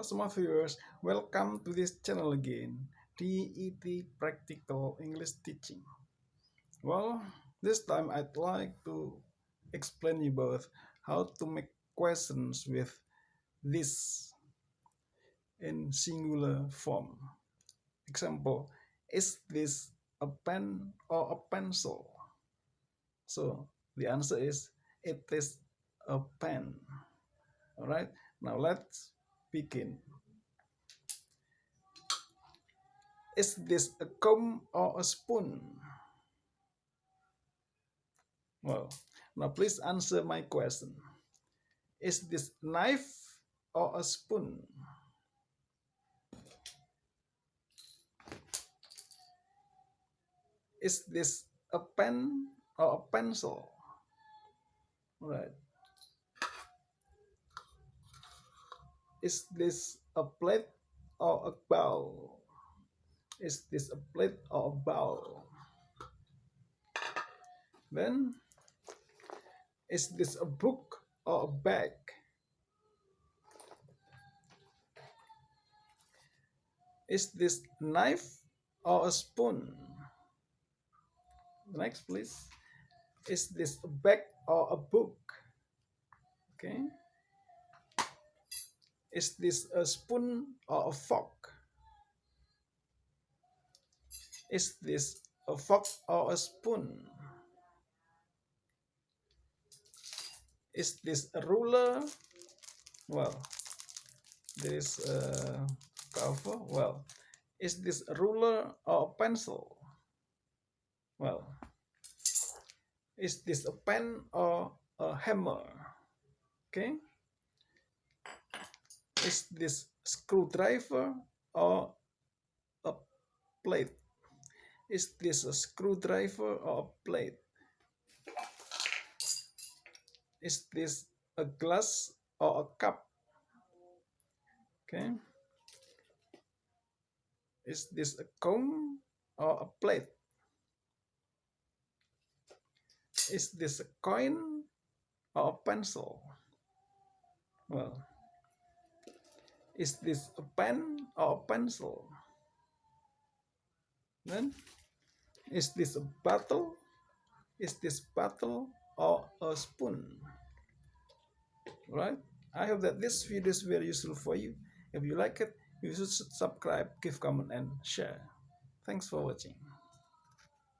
semua viewers, welcome to this channel again, DET Practical English Teaching. Well, this time I'd like to explain you both how to make questions with this in singular form. Example, is this a pen or a pencil? So the answer is, it is a pen. Alright, now let's begin. Is this a comb or a spoon? Well, now please answer my question. Is this knife or a spoon? Is this a pen or a pencil? Right. Is this a plate or a bowl? Is this a plate or a bowl? Then, is this a book or a bag? Is this knife or a spoon? Next, please. Is this a bag or a book? Okay. Is this a spoon or a fork? Is this a fork or a spoon? Is this a ruler? Well, there is a cover. Well, is this a ruler or a pencil? Well, is this a pen or a hammer? Okay. Is this screwdriver or a plate? Is this a screwdriver or a plate? Is this a glass or a cup? Okay. Is this a comb or a plate? Is this a coin or a pencil? Well, is this a pen or a pencil? Then, is this a bottle? Is this bottle or a spoon? Right? I hope that this video is very useful for you. If you like it, you should subscribe, give comment, and share. Thanks for watching.